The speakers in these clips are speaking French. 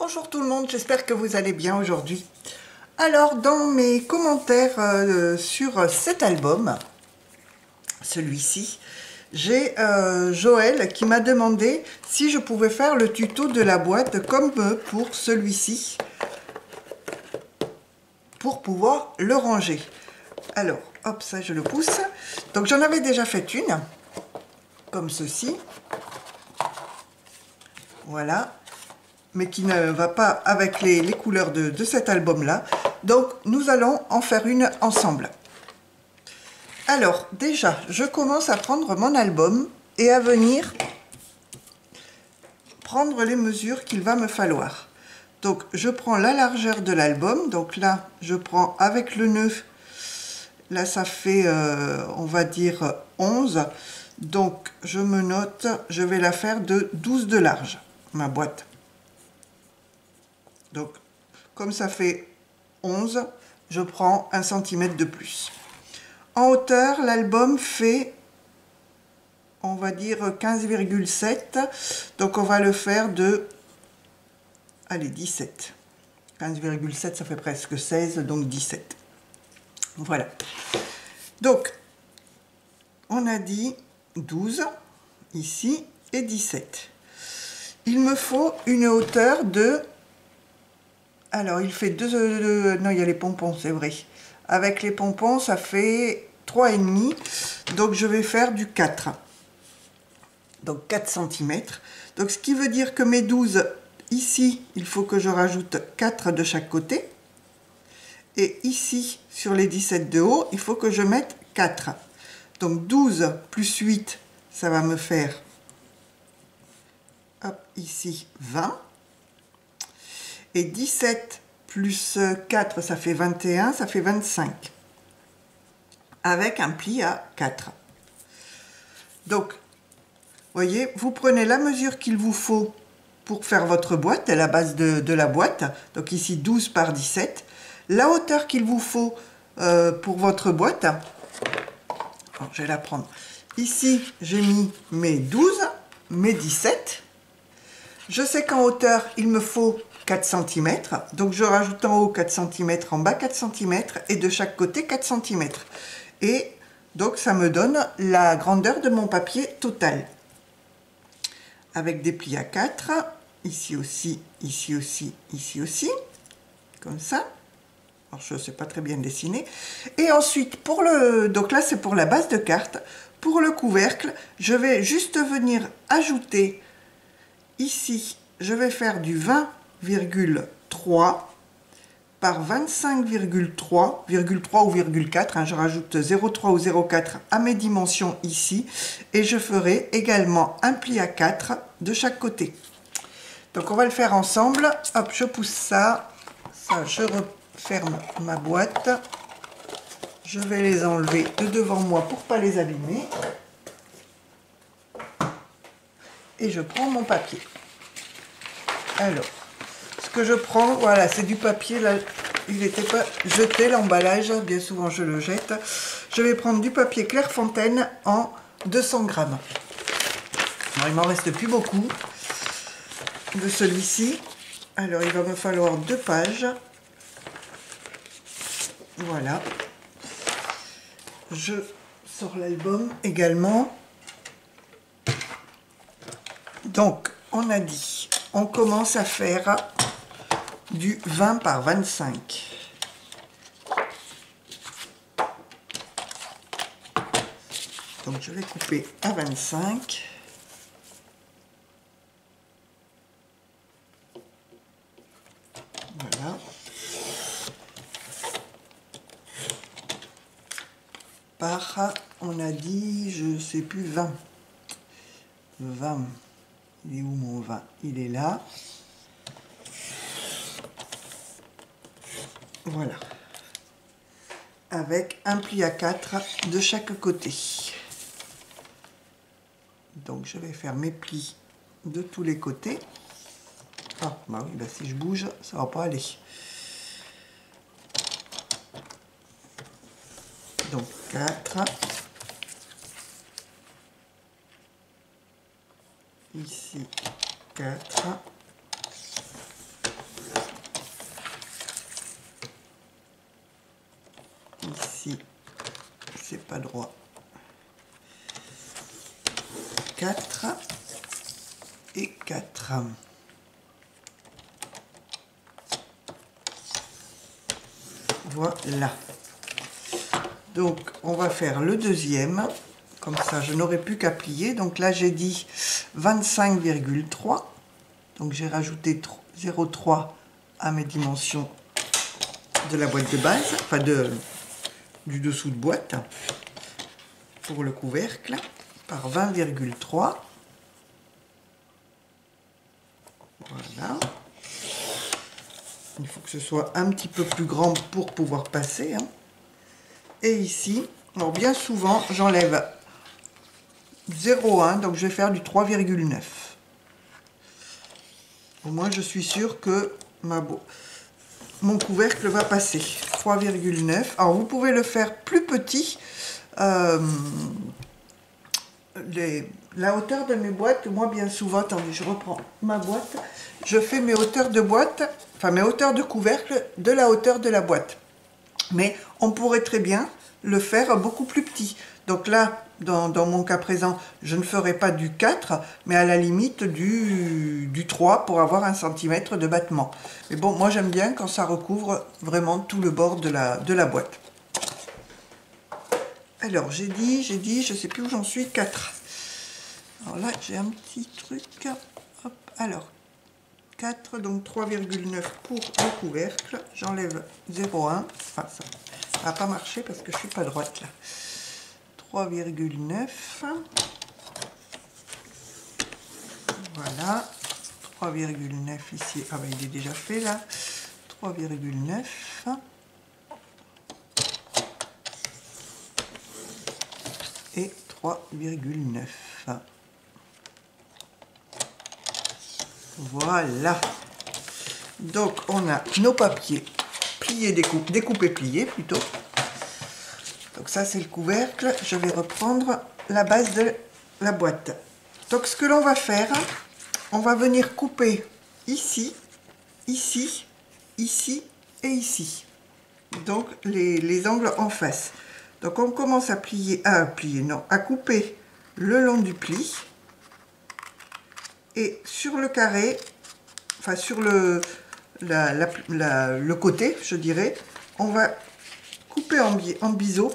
Bonjour tout le monde, j'espère que vous allez bien aujourd'hui. Alors, dans mes commentaires sur cet album, celui-ci, j'ai Joël qui m'a demandé si je pouvais faire le tuto de la boîte comme pour celui-ci, pour pouvoir le ranger. Alors, hop, ça je le pousse. Donc j'en avais déjà fait une, comme ceci. Voilà. Mais qui ne va pas avec les couleurs de cet album-là. Donc, nous allons en faire une ensemble. Alors, déjà, je commence à prendre mon album et à venir prendre les mesures qu'il va me falloir. Donc, je prends la largeur de l'album. Donc là, je prends avec le nœud. Là, ça fait, on va dire, 11. Donc, je me note, je vais la faire de 12 de large, ma boîte. Donc, comme ça fait 11, je prends 1 cm de plus. En hauteur, l'album fait, on va dire, 15,7. Donc, on va le faire de, allez, 17. 15,7, ça fait presque 16, donc 17. Voilà. Donc, on a dit 12, ici, et 17. Il me faut une hauteur de... Alors, il fait non, il y a les pompons, c'est vrai. Avec les pompons, ça fait 3,5. Donc, je vais faire du 4. Donc, 4 cm. Donc, ce qui veut dire que mes 12, ici, il faut que je rajoute 4 de chaque côté. Et ici, sur les 17 de haut, il faut que je mette 4. Donc, 12 plus 8, ça va me faire, hop, ici, 20. Et 17 plus 4, ça fait 21, ça fait 25. Avec un pli à 4. Donc, voyez, vous prenez la mesure qu'il vous faut pour faire votre boîte, à la base de la boîte. Donc ici, 12 par 17. La hauteur qu'il vous faut pour votre boîte. Alors, je vais la prendre. Ici, j'ai mis mes 12, mes 17. Je sais qu'en hauteur, il me faut 4 cm, donc je rajoute en haut 4 cm, en bas 4 cm, et de chaque côté 4 cm. Et donc ça me donne la grandeur de mon papier total. Avec des plis à 4, ici aussi, ici aussi, ici aussi, comme ça. Alors je ne sais pas très bien dessiner. Et ensuite, pour le... donc là c'est pour la base de carte. Pour le couvercle, je vais juste venir ajouter ici, je vais faire du 20,3 par 25,3, 3 ou 4, hein, je rajoute 0,3 ou 0,4 à mes dimensions ici, et je ferai également un pli à 4 de chaque côté. Donc on va le faire ensemble. Hop, je pousse ça, je referme ma boîte, je vais les enlever de devant moi pour pas les abîmer, et je prends mon papier. Alors, ce que je prends, voilà, c'est du papier, là, il n'était pas jeté, l'emballage, bien souvent je le jette. Je vais prendre du papier Clairefontaine en 200 grammes. Alors, il m'en reste plus beaucoup de celui-ci. Alors, il va me falloir 2 pages. Voilà. Je sors l'album également. Donc, on a dit... on commence à faire du 20 par 25. Donc je vais couper à 25. Voilà. Par, on a dit, je sais plus, 20. 20. Il est où mon 20? Il est là. Voilà. Avec un pli à 4 de chaque côté. Donc je vais faire mes plis de tous les côtés. Ah, bah oui, bah si je bouge, ça va pas aller. Donc 4. Ici 4. ici, c'est pas droit. 4 et 4. Voilà. Donc, on va faire le deuxième. Comme ça, je n'aurai plus qu'à plier. Donc là, j'ai dit 25,3. Donc, j'ai rajouté 0,3 à mes dimensions de la boîte de base, enfin du dessous de boîte, pour le couvercle, par 20,3. Voilà. Il faut que ce soit un petit peu plus grand pour pouvoir passer. Hein. Et ici, alors bien souvent, j'enlève 0,1, donc je vais faire du 3,9. Au moins, je suis sûre que mon couvercle va passer. 3,9. Alors, vous pouvez le faire plus petit. La hauteur de mes boîtes, moi, bien souvent, attendez, je reprends ma boîte. Je fais mes hauteurs de boîte, enfin mes hauteurs de couvercle de la hauteur de la boîte. Mais on pourrait très bien le faire beaucoup plus petit. Donc là, dans mon cas présent, je ne ferai pas du 4, mais à la limite du 3 pour avoir 1 cm de battement. Mais bon, moi j'aime bien quand ça recouvre vraiment tout le bord de la boîte. Alors j'ai dit, je ne sais plus où j'en suis, 4. Alors là, j'ai un petit truc. Hop, alors, 4, donc 3,9 pour le couvercle. J'enlève 0,1. Enfin, ça ne va pas marcher parce que je ne suis pas droite là. 3,9. Voilà. 3,9 ici. Ah ben il est déjà fait là. 3,9. Et 3,9. Voilà. Donc on a nos papiers pliés, découpés, pliés plutôt. Donc ça c'est le couvercle. Je vais reprendre la base de la boîte. Donc ce que l'on va faire, on va venir couper ici, ici, ici et ici. Donc les angles en face. Donc on commence à à couper le long du pli. Et sur le carré, enfin sur le côté, je dirais, on va couper en biseau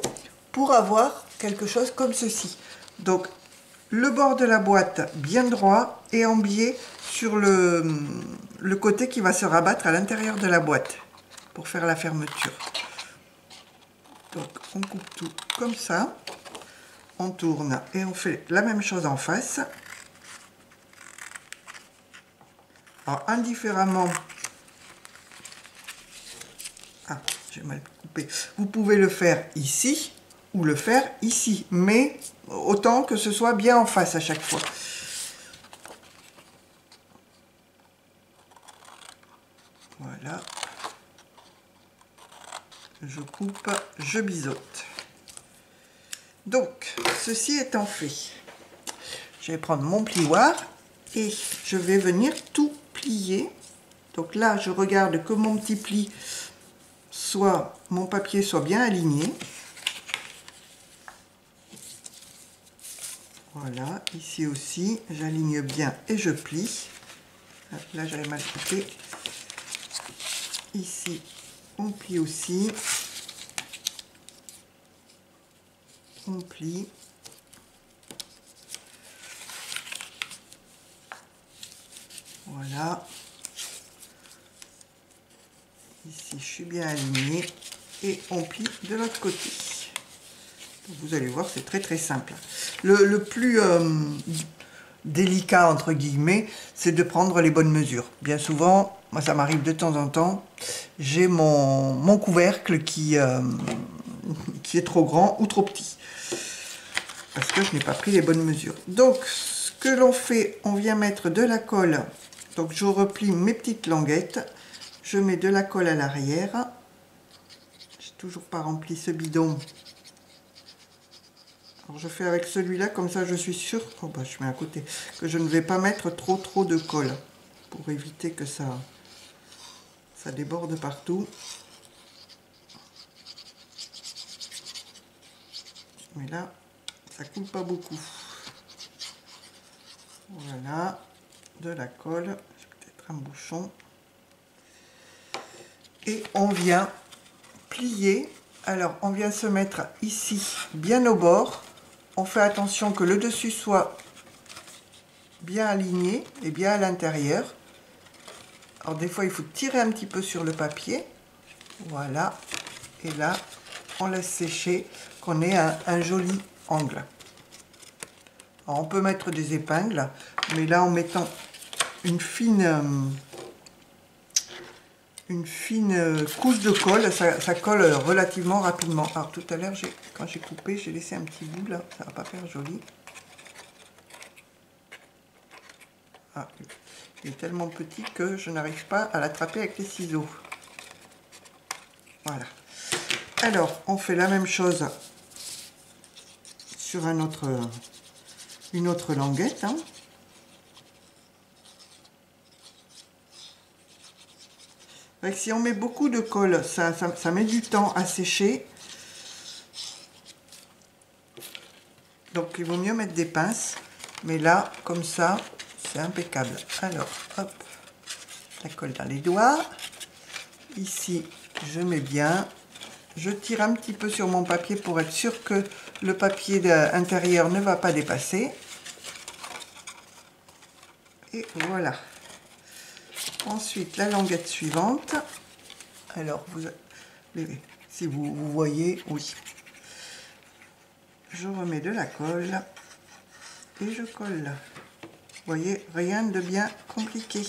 pour avoir quelque chose comme ceci. Donc le bord de la boîte bien droit et en biais sur le côté qui va se rabattre à l'intérieur de la boîte pour faire la fermeture. Donc on coupe tout comme ça, on tourne et on fait la même chose en face. Alors indifféremment, j'ai mal coupé, vous pouvez le faire ici ou le faire ici, mais autant que ce soit bien en face à chaque fois. Voilà. Je coupe, je biseaute. Donc, ceci étant fait, je vais prendre mon plioir et je vais venir tout plier. Donc là, je regarde que mon petit pli mon papier soit bien aligné. Voilà, ici aussi, j'aligne bien et je plie. Là, j'avais mal coupé. Ici, on plie aussi. On plie. Voilà. Ici, je suis bien alignée et on plie de l'autre côté. Donc, vous allez voir, c'est très très simple. Le plus délicat, entre guillemets, c'est de prendre les bonnes mesures. Bien souvent, moi ça m'arrive de temps en temps, j'ai mon couvercle qui est trop grand ou trop petit. Parce que je n'ai pas pris les bonnes mesures. Donc, ce que l'on fait, on vient mettre de la colle. Donc, je replie mes petites languettes. Je mets de la colle à l'arrière. J'ai toujours pas rempli ce bidon. Alors je fais avec celui-là, comme ça je suis sûre, oh bah, je mets à côté, que je ne vais pas mettre trop de colle pour éviter que ça déborde partout. Mais là, ça coule pas beaucoup. Voilà, de la colle, peut-être un bouchon. Et on vient plier. Alors, on vient se mettre ici, bien au bord. On fait attention que le dessus soit bien aligné et bien à l'intérieur. Alors, des fois, il faut tirer un petit peu sur le papier. Voilà. Et là, on laisse sécher, qu'on ait un joli angle. Alors, on peut mettre des épingles, mais là, en mettant une fine couche de colle, ça colle relativement rapidement. Alors tout à l'heure, quand j'ai coupé, j'ai laissé un petit bout là, ça va pas faire joli. Ah, il est tellement petit que je n'arrive pas à l'attraper avec les ciseaux. Voilà. Alors, on fait la même chose sur une autre languette. Hein. Si on met beaucoup de colle, ça met du temps à sécher. Donc il vaut mieux mettre des pinces. Mais là, comme ça, c'est impeccable. Alors, hop, la colle dans les doigts. Ici, je mets bien. Je tire un petit peu sur mon papier pour être sûr que le papier intérieur ne va pas dépasser. Et voilà. Ensuite, la languette suivante. Alors, si vous voyez, oui. Je remets de la colle et je colle. Vous voyez, rien de bien compliqué.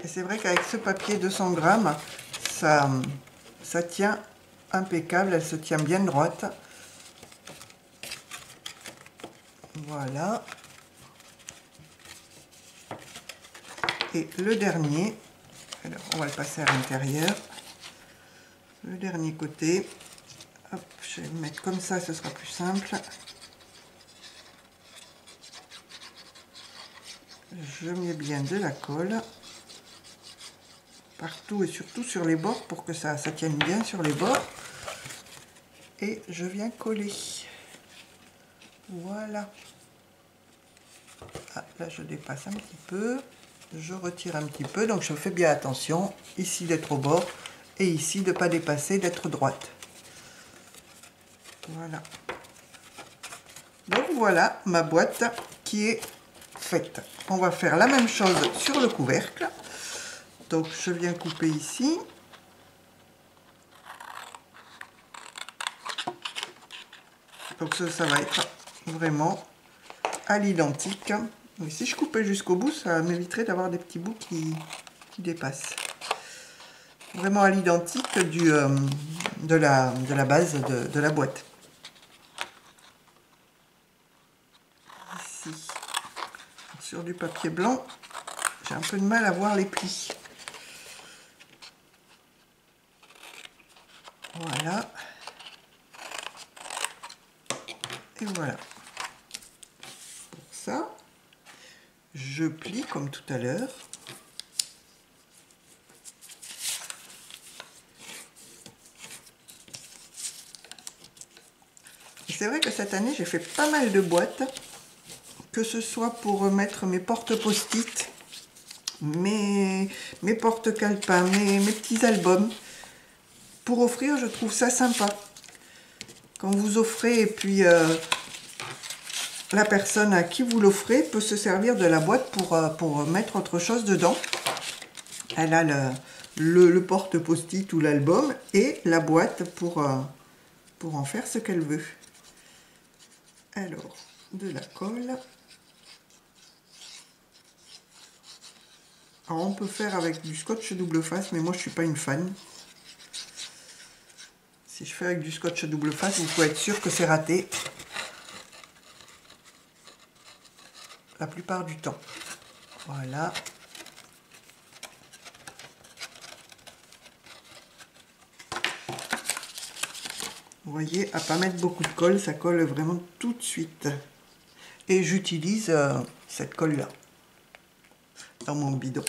Et c'est vrai qu'avec ce papier 200 grammes, ça tient impeccable, elle se tient bien droite. Voilà. Et le dernier, alors on va le passer à l'intérieur. Le dernier côté, hop, je vais le mettre comme ça, ce sera plus simple. Je mets bien de la colle partout et surtout sur les bords pour que ça tienne bien sur les bords. Et je viens coller. Voilà. Ah, là je dépasse un petit peu. Je retire un petit peu, donc je fais bien attention ici d'être au bord et ici de ne pas dépasser, d'être droite. Voilà. Donc voilà ma boîte qui est faite. On va faire la même chose sur le couvercle. Donc je viens couper ici. Donc ça va être vraiment à l'identique. Mais si je coupais jusqu'au bout, ça m'éviterait d'avoir des petits bouts qui dépassent. Vraiment à l'identique de la base de la boîte. Ici, sur du papier blanc, j'ai un peu de mal à voir les plis. Voilà. Et voilà. Pour ça, je plie comme tout à l'heure. C'est vrai que cette année, j'ai fait pas mal de boîtes, que ce soit pour mettre mes porte post-it, mes porte-calepins, mes petits albums. Pour offrir, je trouve ça sympa. Quand vous offrez et puis la personne à qui vous l'offrez peut se servir de la boîte pour mettre autre chose dedans. Elle a le porte post-it ou l'album et la boîte pour en faire ce qu'elle veut. Alors, de la colle. Alors, on peut faire avec du scotch double face, mais moi je suis pas une fan. Si je fais avec du scotch double face, vous pouvez être sûr que c'est raté. La plupart du temps. Voilà. Vous voyez, à pas mettre beaucoup de colle, ça colle vraiment tout de suite. Et j'utilise cette colle-là dans mon bidon.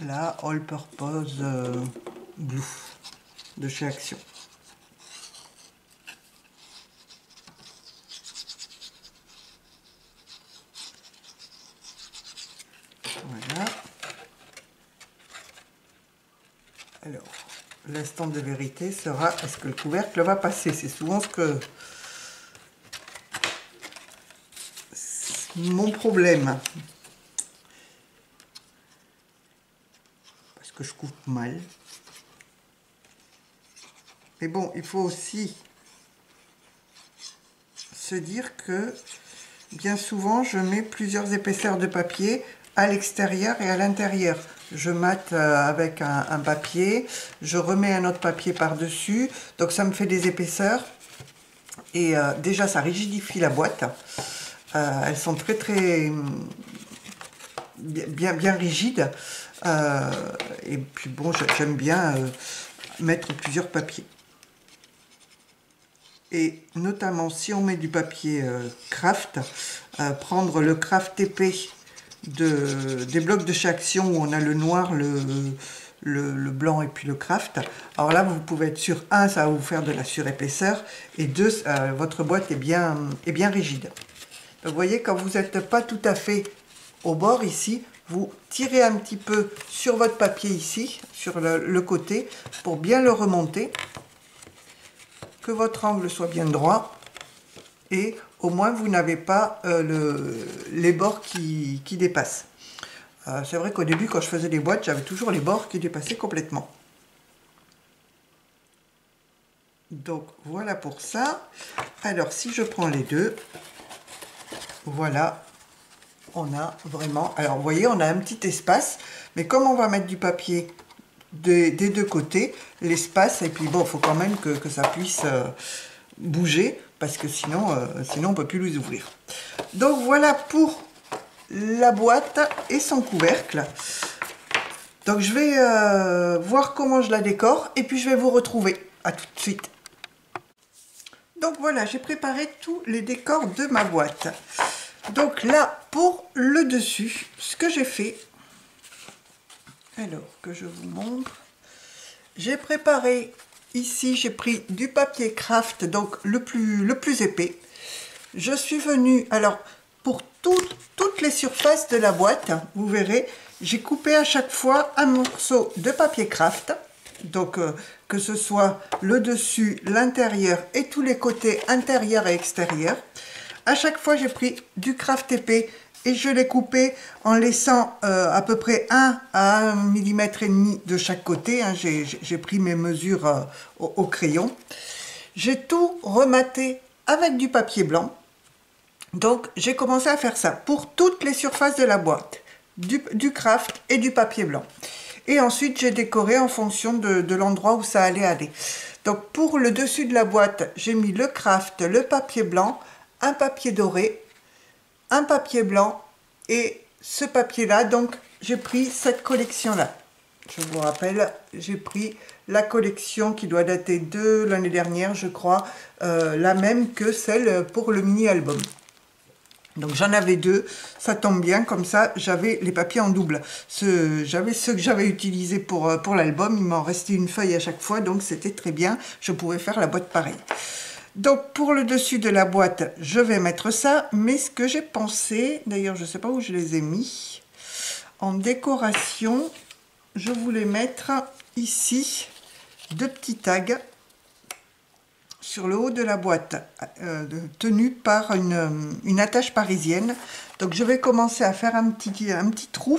La All Purpose Blue. de chez Action. Voilà. Alors, l'instant de vérité sera, est-ce que le couvercle va passer? C'est souvent mon problème. Parce que je coupe mal. Mais bon, il faut aussi se dire que bien souvent, je mets plusieurs épaisseurs de papier à l'extérieur et à l'intérieur. Je mate avec un papier, je remets un autre papier par-dessus, donc ça me fait des épaisseurs. Et déjà, ça rigidifie la boîte. Elles sont très bien rigides. Et puis bon, j'aime bien mettre plusieurs papiers. Et notamment si on met du papier craft, prendre le craft épais des blocs de chez Action où on a le noir, le blanc et puis le craft. Alors là, vous pouvez être sûr, un, ça va vous faire de la surépaisseur, et deux, votre boîte est bien rigide. Donc, vous voyez, quand vous n'êtes pas tout à fait au bord ici, vous tirez un petit peu sur votre papier ici, sur le côté, pour bien le remonter, que votre angle soit bien droit, et au moins vous n'avez pas les bords qui dépassent. C'est vrai qu'au début, quand je faisais les boîtes, j'avais toujours les bords qui dépassaient complètement. Donc voilà pour ça. Alors si je prends les deux, voilà, on a vraiment... Alors vous voyez, on a un petit espace, mais comme on va mettre du papier des deux côtés, l'espace, et puis bon, il faut quand même que ça puisse bouger, parce que sinon on ne peut plus les ouvrir. Donc voilà pour la boîte et son couvercle. Donc je vais voir comment je la décore, et puis je vais vous retrouver. À tout de suite. Donc voilà, j'ai préparé tous les décors de ma boîte. Donc là, pour le dessus, ce que j'ai fait, alors que je vous montre, j'ai préparé ici, j'ai pris du papier craft, donc le plus épais. Je suis venue, alors pour toutes les surfaces de la boîte, vous verrez, j'ai coupé à chaque fois un morceau de papier craft, donc que ce soit le dessus, l'intérieur et tous les côtés intérieur et extérieur. À chaque fois, j'ai pris du craft épais et je l'ai coupé en laissant à peu près 1 à 1,5 mm de chaque côté. Hein. J'ai pris mes mesures au crayon. J'ai tout rematé avec du papier blanc. Donc, j'ai commencé à faire ça pour toutes les surfaces de la boîte. Du craft et du papier blanc. Et ensuite, j'ai décoré en fonction de l'endroit où ça allait aller. Donc, pour le dessus de la boîte, j'ai mis le craft, le papier blanc, un papier doré, un papier blanc et ce papier-là. Donc, j'ai pris cette collection-là. Je vous rappelle, j'ai pris la collection qui doit dater de l'année dernière, je crois, la même que celle pour le mini-album. Donc j'en avais deux, ça tombe bien, comme ça j'avais les papiers en double. J'avais ceux que j'avais utilisés pour l'album, il m'en restait une feuille à chaque fois, donc c'était très bien, je pouvais faire la boîte pareille. Donc pour le dessus de la boîte, je vais mettre ça, mais ce que j'ai pensé, d'ailleurs je ne sais pas où je les ai mis, en décoration, je voulais mettre ici deux petits tags sur le haut de la boîte, tenue par une attache parisienne. Donc je vais commencer à faire un petit trou.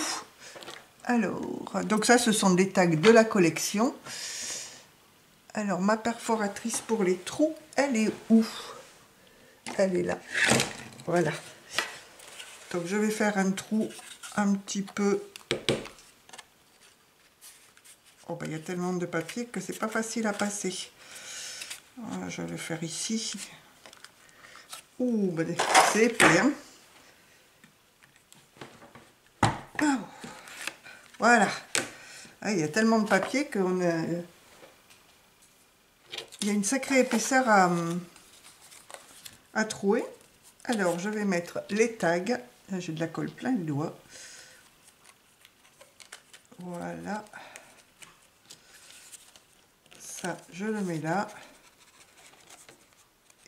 Alors, donc ça ce sont des tags de la collection. Alors ma perforatrice pour les trous, elle est où? Elle est là. Voilà. Donc je vais faire un trou un petit peu... Oh ben il y a tellement de papier que c'est pas facile à passer. Voilà, je vais le faire ici. Ouh, ben, c'est épais, hein. Oh. Voilà. Ah, il y a tellement de papier qu'on a... Il y a une sacrée épaisseur à trouer. Alors, je vais mettre les tags. Là, j'ai de la colle plein les doigts. Voilà. ça, je le mets là.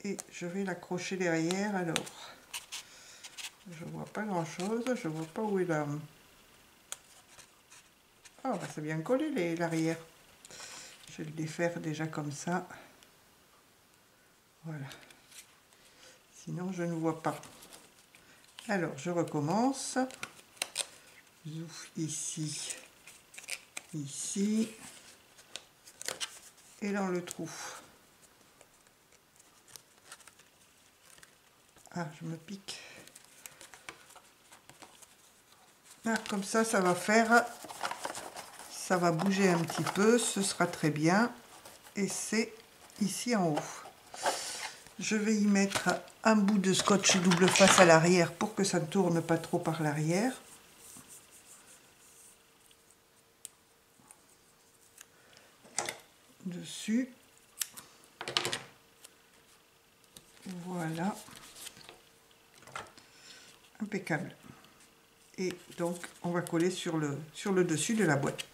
Et je vais l'accrocher derrière. Alors, je vois pas grand chose, je vois pas où est la... Ah, bah, c'est bien collé l'arrière. Je vais le défaire déjà comme ça. Voilà. Sinon, je ne vois pas. Alors, je recommence. Zouf, ici, ici, et dans le trou. Ah, je me pique. Ah, comme ça va faire, ça va bouger un petit peu, ce sera très bien. Et c'est ici en haut. Je vais y mettre un bout de scotch double face à l'arrière pour que ça ne tourne pas trop par l'arrière. Dessus. Voilà. Impeccable. Et donc, on va coller sur le dessus de la boîte.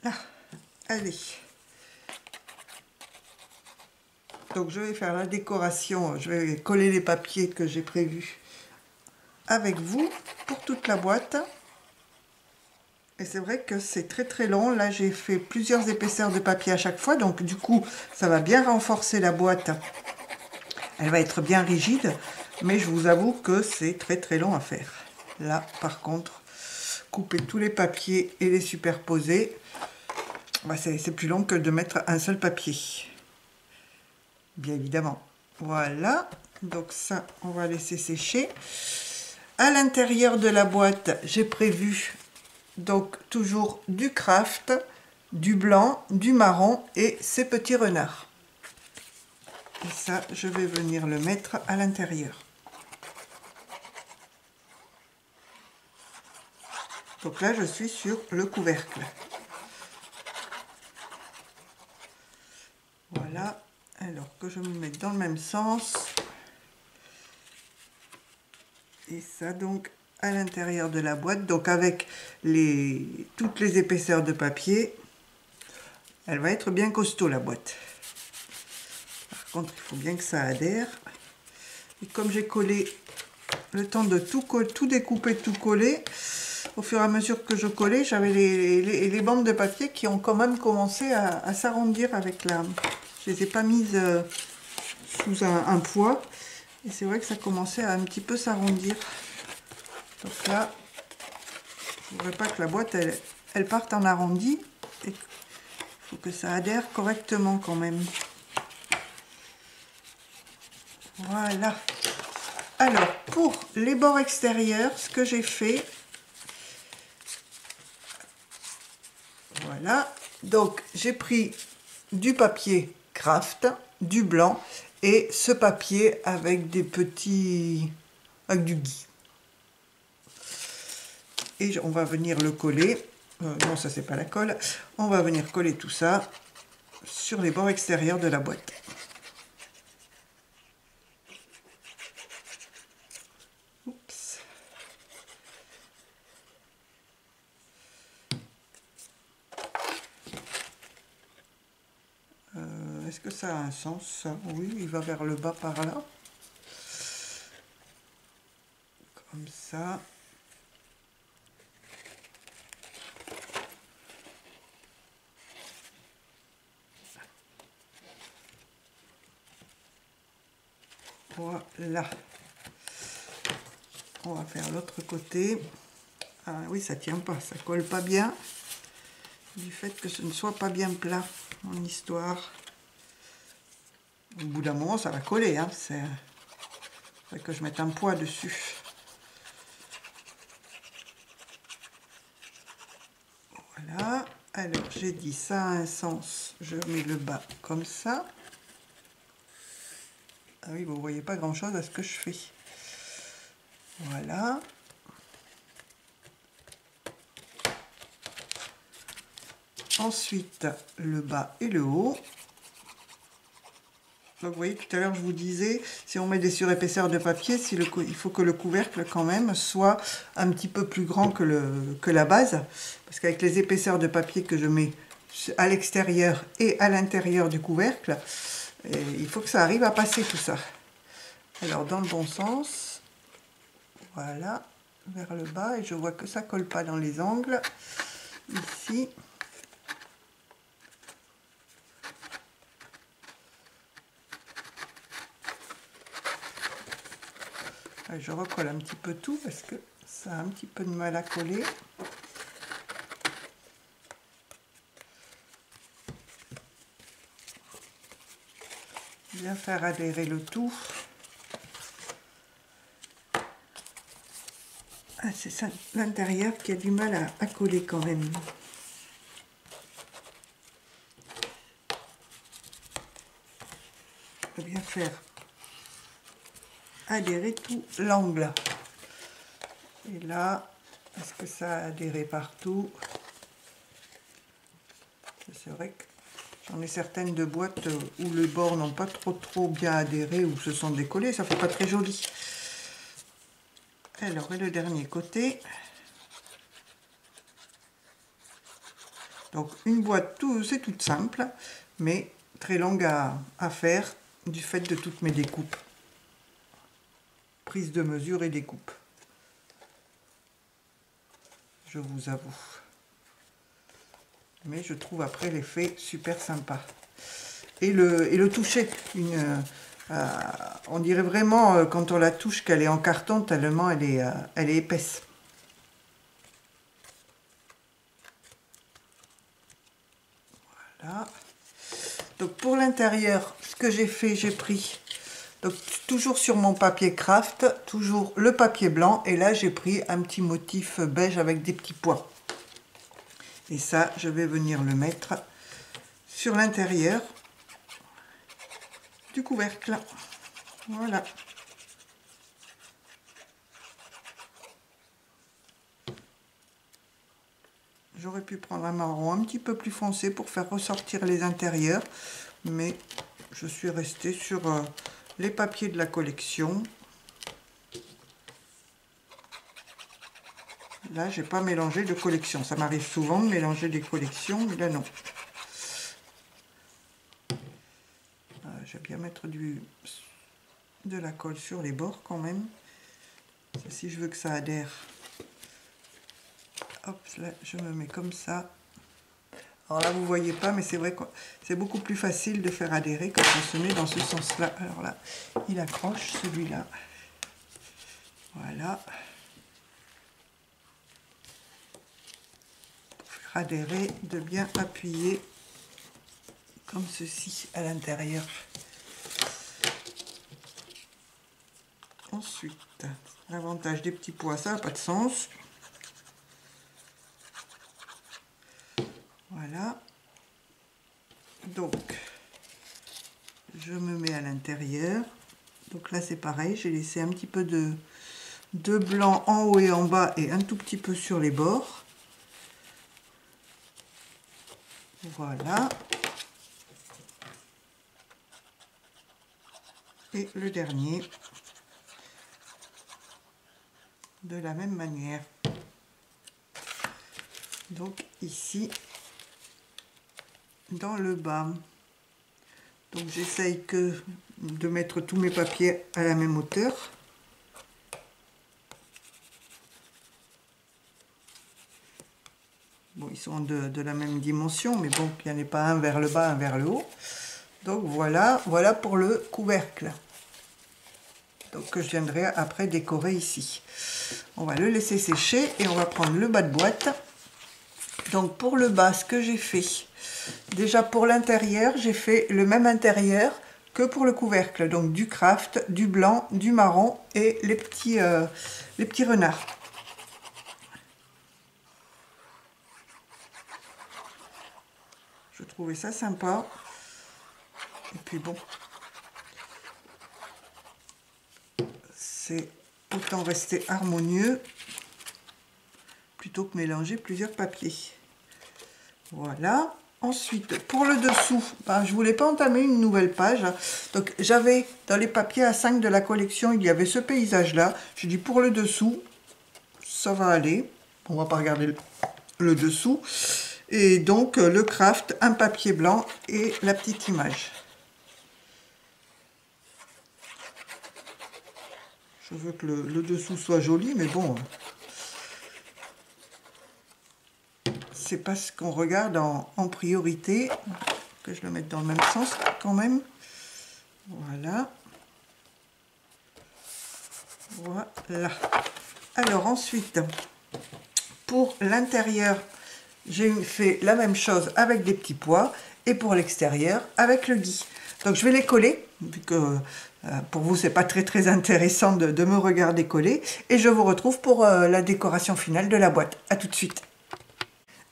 Là, allez. Donc, je vais faire la décoration. Je vais coller les papiers que j'ai prévus avec vous pour toute la boîte. Et c'est vrai que c'est très très long. Là, j'ai fait plusieurs épaisseurs de papier à chaque fois. Donc, du coup, ça va bien renforcer la boîte. Elle va être bien rigide. Mais je vous avoue que c'est très très long à faire. Là, par contre, couper tous les papiers et les superposer, bah, c'est plus long que de mettre un seul papier. Bien évidemment. Voilà. Donc ça, on va laisser sécher. À l'intérieur de la boîte, j'ai prévu donc toujours du craft, du blanc, du marron et ces petits renards. Et ça, je vais venir le mettre à l'intérieur. Donc là, je suis sur le couvercle. Voilà. Alors que je me mette dans le même sens. Et ça, donc, à l'intérieur de la boîte. Donc, avec toutes les épaisseurs de papier, elle va être bien costaud, la boîte. Par contre, il faut bien que ça adhère. Et comme j'ai collé, le temps de tout découper, tout coller, au fur et à mesure que je collais, j'avais les bandes de papier qui ont quand même commencé à s'arrondir avec la... Je les ai pas mises sous un poids. Et c'est vrai que ça commençait à un petit peu s'arrondir. Donc là, je ne voudrais pas que la boîte, elle parte en arrondi. Il faut que ça adhère correctement quand même. Voilà. Alors, pour les bords extérieurs, ce que j'ai fait... Voilà. Donc, j'ai pris du papier craft, du blanc et ce papier avec des petits... avec du gui. Et on va venir le coller. Non, ça c'est pas la colle. On va venir coller tout ça sur les bords extérieurs de la boîte. Oups. Est-ce que ça a un sens? Oui, il va vers le bas par là. Comme ça. Voilà. On va faire l'autre côté. Ah oui, ça tient pas, ça colle pas bien. Du fait que ce ne soit pas bien plat, mon histoire. Au bout d'un moment, ça va coller. Hein. C'est que je mette un poids dessus. Voilà. Alors, j'ai dit ça a un sens. Je mets le bas comme ça. Ah oui, vous ne voyez pas grand-chose à ce que je fais. Voilà. Ensuite, le bas et le haut. Donc vous voyez, tout à l'heure je vous disais, si on met des surépaisseurs de papier, il faut que le couvercle quand même soit un petit peu plus grand que la base. Parce qu'avec les épaisseurs de papier que je mets à l'extérieur et à l'intérieur du couvercle, il faut que ça arrive à passer tout ça. Alors dans le bon sens, voilà, vers le bas, et je vois que ça ne colle pas dans les angles. Ici. Je recolle un petit peu tout parce que ça a un petit peu de mal à coller. Bien faire adhérer le tout. Ah, c'est ça, l'intérieur qui a du mal à coller quand même. Il faut bien faire adhérer tout l'angle. Et là, est-ce que ça a adhéré partout? C'est vrai que j'en ai certaines de boîtes où les bords n'ont pas trop bien adhéré ou se sont décollés, ça fait pas très joli. Alors, et le dernier côté. Donc une boîte, c'est toute simple, mais très longue à faire du fait de toutes mes découpes. Prise de mesure et découpe. Je vous avoue. Mais je trouve après l'effet super sympa. Et le toucher, on dirait vraiment quand on la touche qu'elle est en carton tellement elle est épaisse. Voilà. Donc pour l'intérieur, ce que j'ai fait, j'ai pris donc toujours sur mon papier craft, toujours le papier blanc, et là j'ai pris un petit motif beige avec des petits pois. Et ça, je vais venir le mettre sur l'intérieur du couvercle. Voilà. J'aurais pu prendre un marron un petit peu plus foncé pour faire ressortir les intérieurs, mais je suis restée sur les papiers de la collection. Là, j'ai pas mélangé de collection. Ça m'arrive souvent de mélanger des collections, mais là non. Je vais bien mettre de la colle sur les bords quand même. Si je veux que ça adhère, hop, là, je me mets comme ça. Alors là, vous voyez pas, mais c'est vrai que c'est beaucoup plus facile de faire adhérer quand on se met dans ce sens-là. Alors là, il accroche celui-là. Voilà. Pour faire adhérer, de bien appuyer comme ceci à l'intérieur. Ensuite, l'avantage des petits pois, ça n'a pas de sens. Voilà. Donc, je me mets à l'intérieur. Donc là, c'est pareil, j'ai laissé un petit peu de blanc en haut et en bas et un tout petit peu sur les bords. Voilà. Et le dernier, de la même manière. Donc ici, dans le bas. Donc j'essaye de mettre tous mes papiers à la même hauteur. Bon, ils sont de la même dimension, mais bon, qu'il n'y en ait pas un vers le bas, un vers le haut. Donc voilà pour le couvercle. Donc que je viendrai après décorer ici. On va le laisser sécher et on va prendre le bas de boîte. Donc pour le bas, ce que j'ai fait, déjà pour l'intérieur, j'ai fait le même intérieur que pour le couvercle. Donc du craft, du blanc, du marron et les petits renards. Je trouvais ça sympa. Et puis bon, c'est autant rester harmonieux plutôt que mélanger plusieurs papiers. Voilà. Ensuite, pour le dessous, ben, je voulais pas entamer une nouvelle page. Donc, j'avais dans les papiers A5 de la collection, il y avait ce paysage-là. Je dis pour le dessous, ça va aller. On va pas regarder le dessous. Et donc, le craft, un papier blanc et la petite image. Je veux que le dessous soit joli, mais bon, c'est pas ce qu'on regarde en priorité. Que je le mette dans le même sens quand même. Voilà. Voilà. Alors ensuite, pour l'intérieur, j'ai fait la même chose avec des petits pois. Et pour l'extérieur, avec le gui. Donc je vais les coller, vu que pour vous, c'est pas très intéressant de me regarder coller. Et je vous retrouve pour la décoration finale de la boîte. A tout de suite.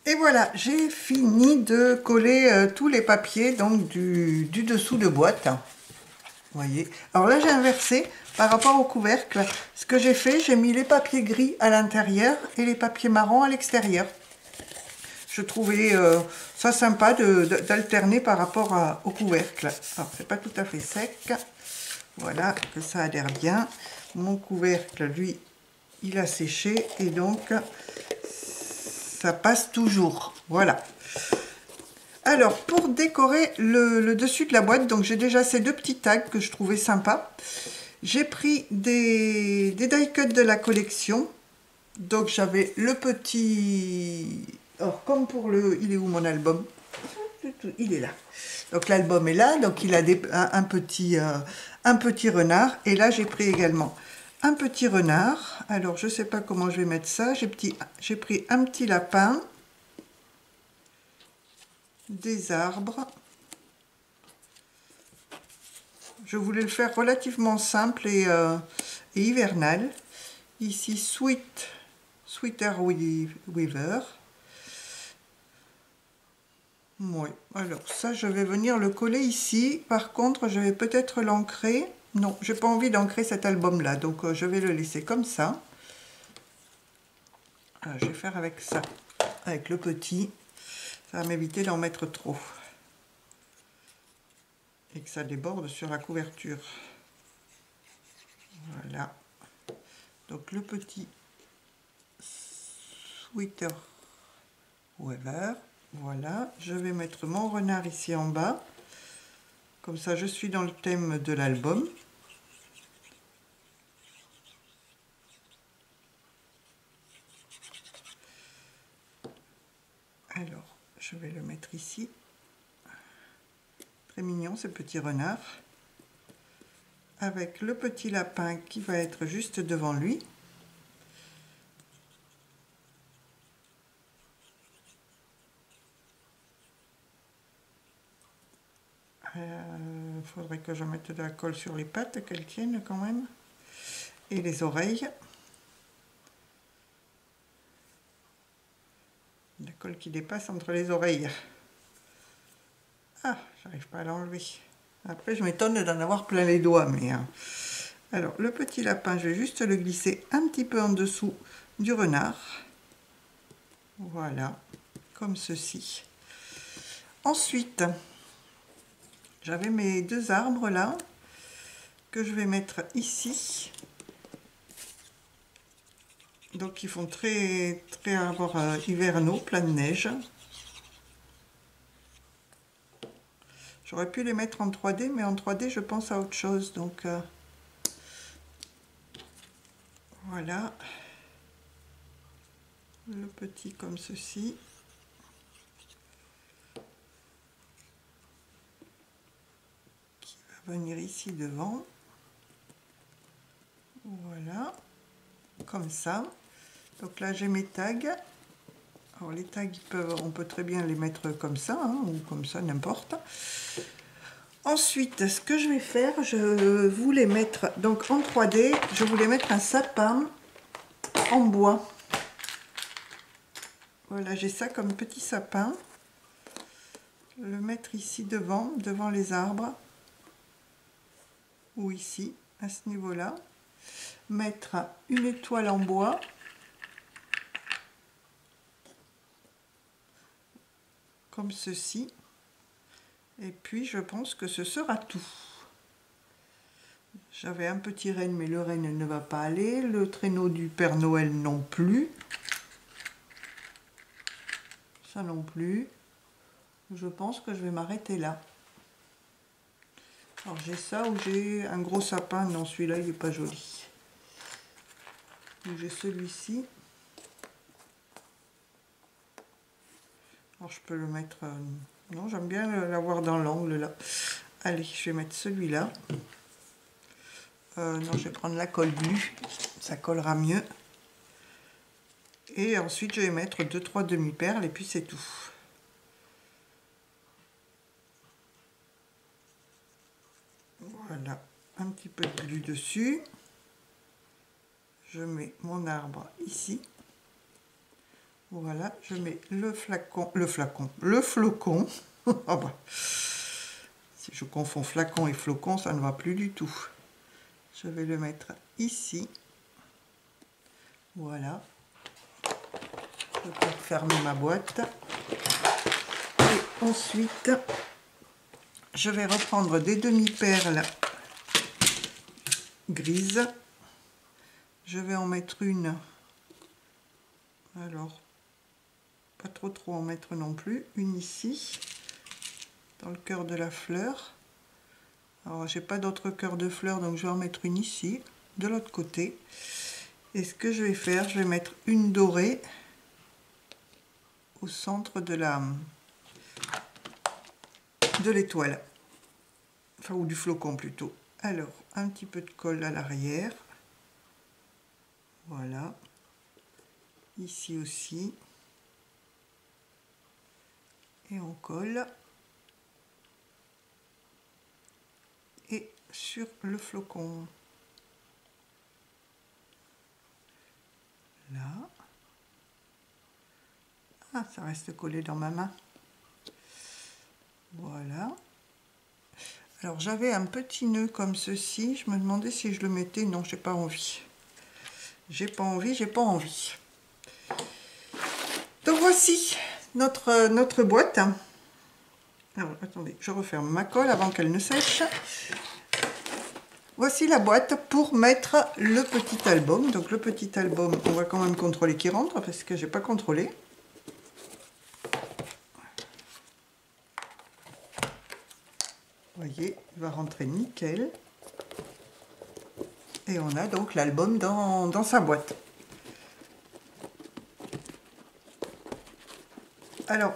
Et voilà, j'ai fini de coller tous les papiers donc du dessous de boîte. Vous voyez. Alors là, j'ai inversé par rapport au couvercle. Ce que j'ai fait, j'ai mis les papiers gris à l'intérieur et les papiers marrons à l'extérieur. Je trouvais ça sympa d'alterner par rapport au couvercle. Alors, c'est pas tout à fait sec. Voilà, que ça adhère bien. Mon couvercle, lui, il a séché et donc ça passe toujours. Voilà. Alors, pour décorer le dessus de la boîte, donc j'ai déjà ces deux petits tags que je trouvais sympas. J'ai pris des die cut de la collection. Donc, j'avais le petit... Alors, comme pour le... Il est où mon album? Il est là. Donc, l'album est là. Donc, il a un petit renard. Et là, j'ai pris également un petit renard. Alors, je ne sais pas comment je vais mettre ça. J'ai pris un petit lapin. Des arbres. Je voulais le faire relativement simple et hivernal. Ici, Sweater Weaver. Oui, alors ça, je vais venir le coller ici. Par contre, je vais peut-être l'ancrer. Non, j'ai pas envie d'ancrer cet album-là, donc je vais le laisser comme ça. Je vais faire avec ça, avec le petit. Ça va m'éviter d'en mettre trop. Et que ça déborde sur la couverture. Voilà. Donc le petit Sweater Weaver. Voilà. Je vais mettre mon renard ici en bas. Comme ça, je suis dans le thème de l'album. Alors, je vais le mettre ici. Très mignon, ce petit renard. Avec le petit lapin qui va être juste devant lui. Faudrait que je mette de la colle sur les pattes, qu'elles tiennent quand même. Et les oreilles. La colle qui dépasse entre les oreilles. Ah, j'arrive pas à l'enlever. Après, je m'étonne d'en avoir plein les doigts, mais... Alors, le petit lapin, je vais juste le glisser un petit peu en dessous du renard. Voilà, comme ceci. Ensuite, j'avais mes deux arbres là, que je vais mettre ici. Donc, ils font très arbres hivernaux, plein de neige. J'aurais pu les mettre en 3D, mais en 3D, je pense à autre chose. Donc, voilà. Le petit comme ceci. Qui va venir ici devant. Voilà. Comme ça. Donc là, j'ai mes tags. Alors, les tags, on peut très bien les mettre comme ça, hein, ou comme ça, n'importe. Ensuite, ce que je vais faire, je voulais mettre, donc en 3D, je voulais mettre un sapin en bois. Voilà, j'ai ça comme petit sapin. Le mettre ici devant les arbres. Ou ici, à ce niveau-là. Mettre une étoile en bois. comme ceci. Et puis je pense que ce sera tout. J'avais un petit renne, mais le renne ne va pas aller. Le traîneau du Père Noël non plus. Ça non plus. Je pense que je vais m'arrêter là. Alors j'ai ça ou j'ai un gros sapin. Non, celui-là il n'est pas joli. Donc j'ai celui-ci. Alors je peux le mettre... non, j'aime bien l'avoir dans l'angle là. Allez, je vais mettre celui-là. Non, je vais prendre la colle bleue. Ça collera mieux. Et ensuite je vais mettre 2-3 demi-perles et puis c'est tout. Voilà, un petit peu de glu dessus. Je mets mon arbre ici. Voilà, je mets le flocon. Oh bah, si je confonds flacon et flocon, ça ne va plus du tout. Je vais le mettre ici. Voilà. Je peux fermer ma boîte. Et ensuite, je vais reprendre des demi-perles grises. Je vais en mettre une. Alors, pas trop en mettre non plus. Une ici, dans le cœur de la fleur. Alors, j'ai pas d'autre cœur de fleur, donc je vais en mettre une ici, de l'autre côté. Et ce que je vais faire, je vais mettre une dorée au centre de l'étoile. Enfin, ou du flocon plutôt. Alors, un petit peu de colle à l'arrière. Voilà. Ici aussi. Et on colle. Et sur le flocon. Là. Ah, ça reste collé dans ma main. Voilà. Alors j'avais un petit nœud comme ceci. Je me demandais si je le mettais. Non, j'ai pas envie. J'ai pas envie. Donc voici notre boîte. Alors attendez, je referme ma colle avant qu'elle ne sèche. Voici la boîte pour mettre le petit album. Donc le petit album, on va quand même contrôler qu'il rentre parce que j'ai pas contrôlé. Vous voyez, il va rentrer nickel. Et on a donc l'album dans sa boîte. Alors,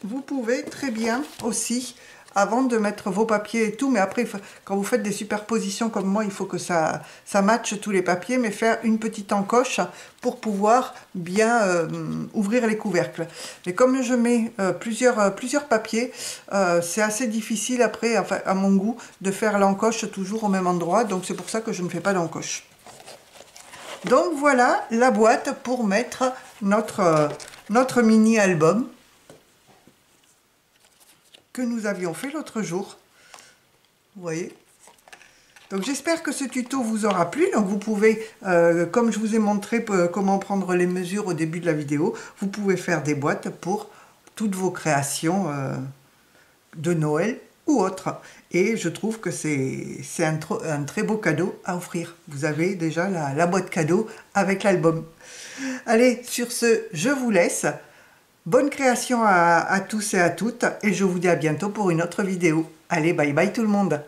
vous pouvez très bien aussi, avant de mettre vos papiers et tout, mais après, quand vous faites des superpositions comme moi, il faut que ça matche tous les papiers, mais faire une petite encoche pour pouvoir bien ouvrir les couvercles. Mais comme je mets plusieurs papiers, c'est assez difficile après, enfin, à mon goût, de faire l'encoche toujours au même endroit, donc c'est pour ça que je ne fais pas d'encoche. Donc voilà la boîte pour mettre notre mini album que nous avions fait l'autre jour. Vous voyez. Donc j'espère que ce tuto vous aura plu. Donc vous pouvez, comme je vous ai montré comment prendre les mesures au début de la vidéo, vous pouvez faire des boîtes pour toutes vos créations de Noël ou autres. Et je trouve que c'est un très beau cadeau à offrir. Vous avez déjà la boîte cadeau avec l'album. Allez, sur ce, je vous laisse. Bonne création à tous et à toutes. Et je vous dis à bientôt pour une autre vidéo. Allez, bye bye tout le monde.